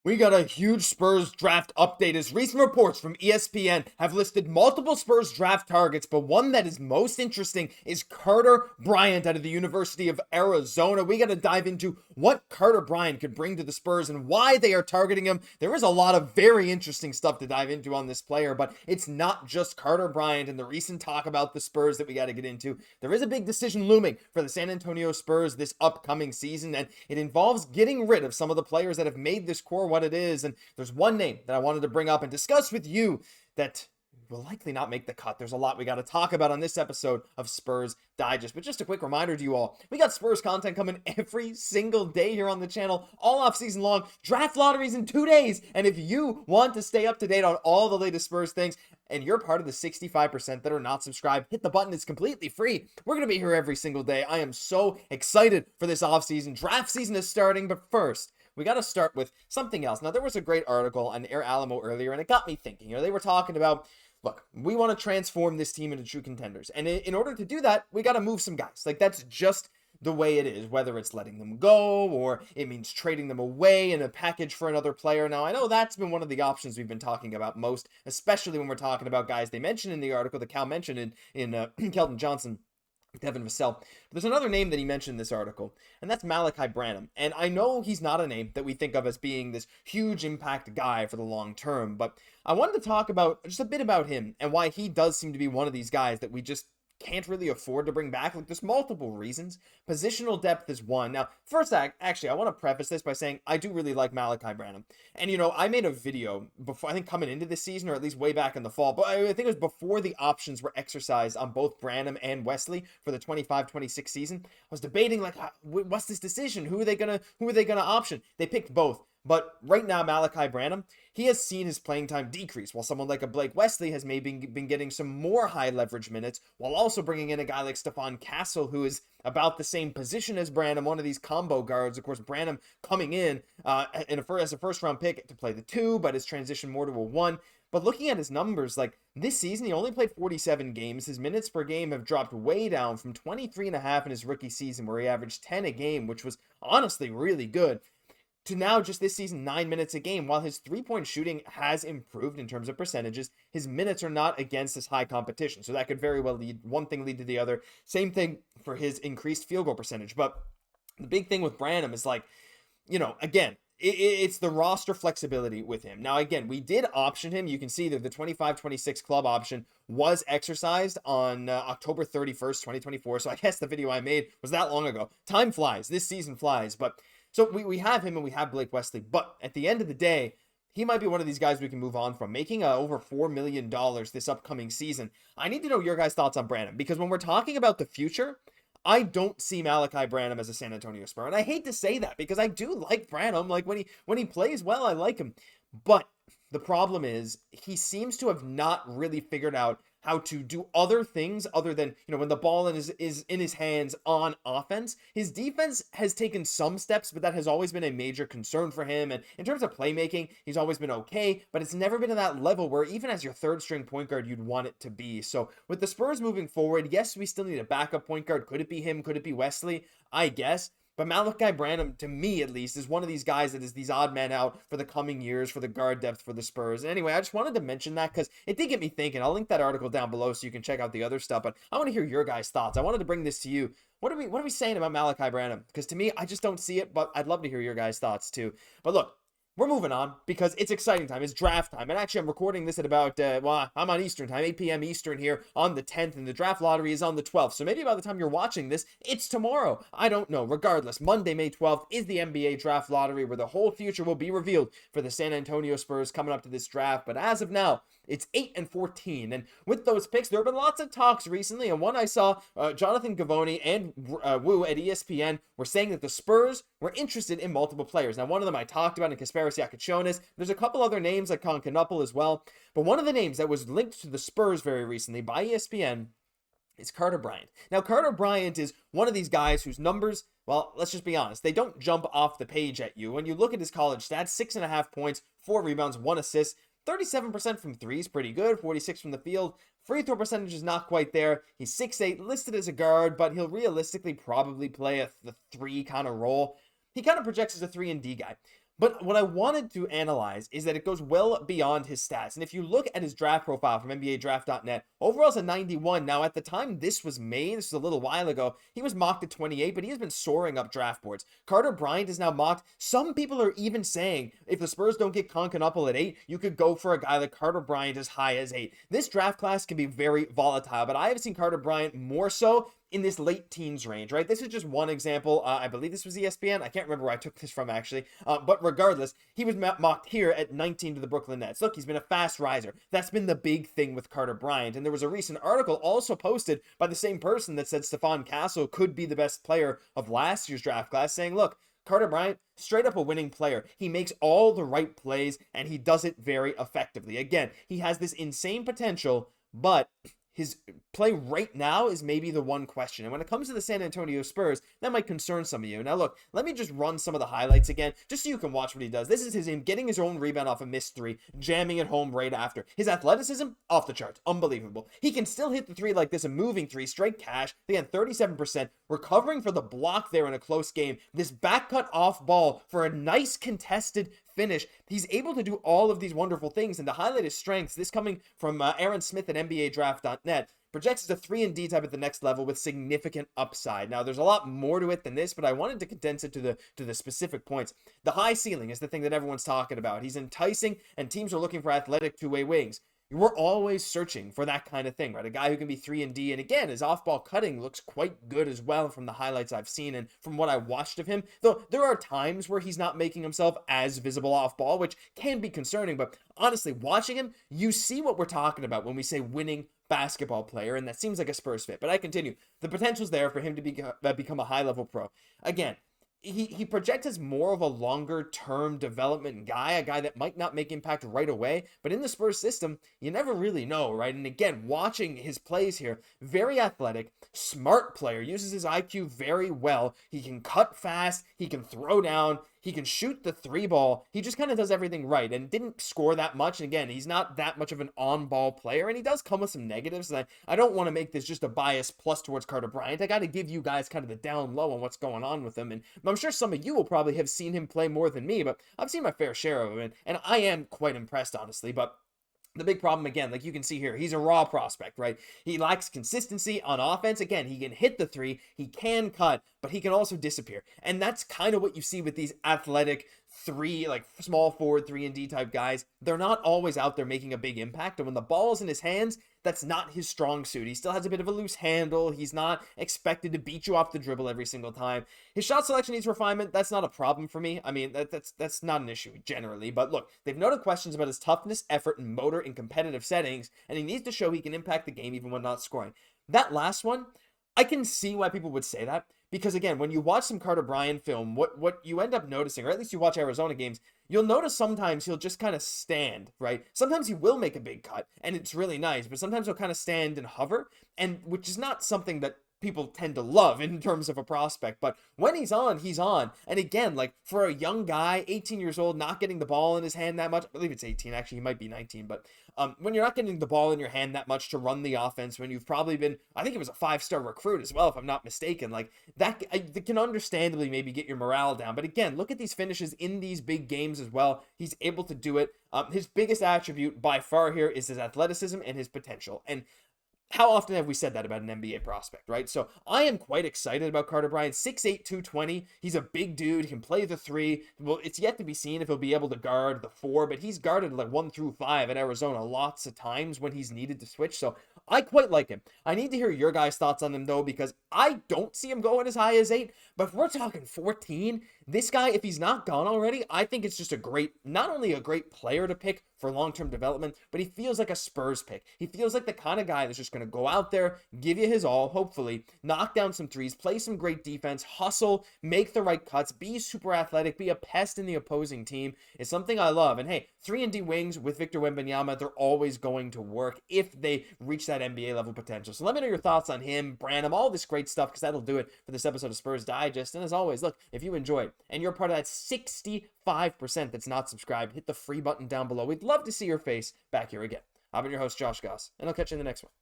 We got a huge Spurs draft update as recent reports from ESPN have listed multiple Spurs draft targets, but one that is most interesting is Carter Bryant out of the University of Arizona. We got to dive into what Carter Bryant could bring to the Spurs and why they are targeting him. There is a lot of very interesting stuff to dive into on this player, but it's not just Carter Bryant and the recent talk about the Spurs that we got to get into. There is a big decision looming for the San Antonio Spurs this upcoming season, and it involves getting rid of some of the players that have made this core what it is. And there's one name that I wanted to bring up and discuss with you that will likely not make the cut. There's a lot we got to talk about on this episode of Spurs Digest. But just a quick reminder to you all, we got Spurs content coming every single day here on the channel, all off season long. Draft lotteries in 2 days. And if you want to stay up to date on all the latest Spurs things, and you're part of the 65% that are not subscribed, hit the button. It's completely free. We're going to be here every single day. I am so excited for this offseason. Draft season is starting, but first, we got to start with something else. Now, there was a great article on Air Alamo earlier, and it got me thinking. They were talking about, look, we want to transform this team into true contenders. And in order to do that, we got to move some guys. Like, that's just the way it is, whether it's letting them go or it means trading them away in a package for another player. Now, I know that's been one of the options we've been talking about most, especially when we're talking about guys they mentioned in the article that Cal mentioned in Keldon Johnson, Devin Vassell. But there's another name that he mentioned in this article, and that's Malaki Branham. And I know he's not a name that we think of as being this huge impact guy for the long term, but I wanted to talk about just a bit about him and why he does seem to be one of these guys that we just can't really afford to bring back. Like, there's multiple reasons. Positional depth is one. Now, first, actually, I want to preface this by saying I do really like Malaki Branham. And, I made a video before, I think coming into this season, or at least way back in the fall, but I think it was before the options were exercised on both Branham and Wesley for the 25-26 season. I was debating, like, what's this decision? Who are they gonna option? They picked both. But right now, Malaki Branham, he has seen his playing time decrease, while someone like a Blake Wesley has maybe been getting some more high leverage minutes, while also bringing in a guy like Stephon Castle, who is about the same position as Branham, one of these combo guards. Of course, Branham coming in as a first round pick to play the 2, but has transitioned more to a 1. But looking at his numbers, like this season, he only played 47 games. His minutes per game have dropped way down from 23.5 in his rookie season, where he averaged 10 a game, which was honestly really good, to now just this season 9 minutes a game. While his three-point shooting has improved in terms of percentages, his minutes are not against this high competition. So that could very well lead to the other. Same thing for his increased field goal percentage. But the big thing with Branham is, like, again, it's the roster flexibility with him. Now, again, we did option him. You can see that the 25-26 club option was exercised on October 31st, 2024. So I guess the video I made was that long ago. Time flies. This season flies. But so we have him and we have Blake Wesley. But at the end of the day, he might be one of these guys we can move on from, making over $4 million this upcoming season. I need to know your guys' thoughts on Branham, because when we're talking about the future, I don't see Malaki Branham as a San Antonio Spur. And I hate to say that, because I do like Branham. Like, when he plays well, I like him. But the problem is, he seems to have not really figured out how to do other things other than, when the ball is in his hands on offense. His defense has taken some steps, but that has always been a major concern for him. And in terms of playmaking, he's always been okay, but it's never been at that level where even as your third string point guard, you'd want it to be. So with the Spurs moving forward, yes, we still need a backup point guard. Could it be him? Could it be Wesley? I guess. But Malaki Branham, to me at least, is one of these guys that is these odd men out for the coming years for the guard depth for the Spurs. And anyway, I just wanted to mention that because it did get me thinking. I'll link that article down below so you can check out the other stuff. But I want to hear your guys' thoughts. I wanted to bring this to you. What are we saying about Malaki Branham? Because to me, I just don't see it, but I'd love to hear your guys' thoughts too. But look, we're moving on because it's exciting time. It's draft time. And actually, I'm recording this at about, I'm on Eastern time, 8 p.m. Eastern here on the 10th, and the draft lottery is on the 12th. So maybe by the time you're watching this, it's tomorrow. I don't know. Regardless, Monday, May 12th is the NBA draft lottery, where the whole future will be revealed for the San Antonio Spurs coming up to this draft. But as of now, it's 8-14. And with those picks, there have been lots of talks recently. And one I saw, Jonathan Gavoni and Wu at ESPN were saying that the Spurs were interested in multiple players. Now, one of them I talked about in Conspiracy Akachonis. There's a couple other names like Concanopoulos as well. But one of the names that was linked to the Spurs very recently by ESPN is Carter Bryant. Now, Carter Bryant is one of these guys whose numbers, well, let's just be honest, they don't jump off the page at you. When you look at his college stats, 6.5 points, 4 rebounds, 1 assist, 37% from threes, pretty good. 46 from the field. Free throw percentage is not quite there. He's 6'8", listed as a guard, but he'll realistically probably play the 3 kind of role. He kind of projects as a 3-and-D guy. But what I wanted to analyze is that it goes well beyond his stats. And if you look at his draft profile from NBADraft.net, overall it's a 91. Now, at the time this was made, this is a little while ago, he was mocked at 28, but he has been soaring up draft boards. Carter Bryant is now mocked. Some people are even saying if the Spurs don't get Concanopoulos at 8, you could go for a guy like Carter Bryant as high as 8. This draft class can be very volatile, but I have seen Carter Bryant more so in this late teens range, right? This is just one example. I believe this was ESPN. I can't remember where I took this from, actually. But regardless, he was mocked here at 19 to the Brooklyn Nets. Look, he's been a fast riser. That's been the big thing with Carter Bryant. And there was a recent article also posted by the same person that said Stephon Castle could be the best player of last year's draft class, saying, look, Carter Bryant, straight up a winning player. He makes all the right plays, and he does it very effectively. Again, he has this insane potential, but his play right now is maybe the one question. And when it comes to the San Antonio Spurs, that might concern some of you. Now, look, let me just run some of the highlights again, just so you can watch what he does. This is him getting his own rebound off a missed three, jamming it home right after. His athleticism, off the charts. Unbelievable. He can still hit the three like this, a moving three, straight cash. Again, 37%, recovering for the block there in a close game. This back cut off ball for a nice contested finish. He's able to do all of these wonderful things, and to highlight his strengths, this coming from Aaron Smith at NBADraft.net, projects as a 3&D type at the next level with significant upside. Now, there's a lot more to it than this, but I wanted to condense it to the specific points. The high ceiling is the thing that everyone's talking about. He's enticing, and teams are looking for athletic two-way wings. We're always searching for that kind of thing, right? A guy who can be 3&D, and again, his off-ball cutting looks quite good as well from the highlights I've seen and from what I watched of him. Though there are times where he's not making himself as visible off-ball, which can be concerning, but honestly, watching him, you see what we're talking about when we say winning basketball player, and that seems like a Spurs fit. But I continue. The potential's there for him to become a high-level pro. Again, he projects as more of a longer-term development guy, a guy that might not make impact right away, but in the Spurs system, you never really know, right? And again, watching his plays here, very athletic, smart player, uses his IQ very well. He can cut fast, he can throw down, he can shoot the three ball. He just kind of does everything right and didn't score that much. And again, he's not that much of an on-ball player, and he does come with some negatives. And I don't want to make this just a bias plus towards Carter Bryant. I got to give you guys kind of the down low on what's going on with him. And I'm sure some of you will probably have seen him play more than me, but I've seen my fair share of him. And I am quite impressed, honestly. But the big problem, again, like you can see here, he's a raw prospect, right? He lacks consistency on offense. Again, he can hit the three, he can cut, but he can also disappear. And that's kind of what you see with these athletic three, like small forward 3&D type guys. They're not always out there making a big impact. And when the ball's in his hands, that's not his strong suit. He still has a bit of a loose handle. He's not expected to beat you off the dribble every single time. His shot selection needs refinement. That's not a problem for me. I mean, that's not an issue generally. But look, they've noted questions about his toughness, effort, and motor in competitive settings, and he needs to show he can impact the game even when not scoring. That last one, I can see why people would say that. Because again, when you watch some Carter Bryant film, what you end up noticing, or at least you watch Arizona games, you'll notice sometimes he'll just kind of stand, right? Sometimes he will make a big cut, and it's really nice, but sometimes he'll kind of stand and hover, and which is not something that people tend to love in terms of a prospect. But when he's on, he's on. And again, like for a young guy, 18 years old, not getting the ball in his hand that much, I believe it's 18, actually, he might be 19, but when you're not getting the ball in your hand that much to run the offense, when you've probably been, I think it was a 5-star recruit as well, if I'm not mistaken, like that can understandably maybe get your morale down. But again, look at these finishes in these big games as well. He's able to do it. His biggest attribute by far here is his athleticism and his potential. And how often have we said that about an NBA prospect, right? So I am quite excited about Carter Bryant. 6'8", 220. He's a big dude. He can play the three. Well, it's yet to be seen if he'll be able to guard the four, but he's guarded like 1 through 5 at Arizona lots of times when he's needed to switch. So I quite like him. I need to hear your guys' thoughts on him, though, because I don't see him going as high as 8. But if we're talking 14, this guy, if he's not gone already, I think it's just a great, not only a great player to pick for long-term development, but he feels like a Spurs pick. He feels like the kind of guy that's just going to go out there, give you his all, hopefully, knock down some threes, play some great defense, hustle, make the right cuts, be super athletic, be a pest in the opposing team. It's something I love. And hey, 3&D wings with Victor Wembanyama, they're always going to work if they reach that NBA level potential. So let me know your thoughts on him, Branham, all this great stuff, because that'll do it for this episode of Spurs Digest. And as always, look, if you enjoyed and you're part of that 65% that's not subscribed, hit the free button down below. We'd love to see your face back here again. I've been your host, Josh Gosse, and I'll catch you in the next one.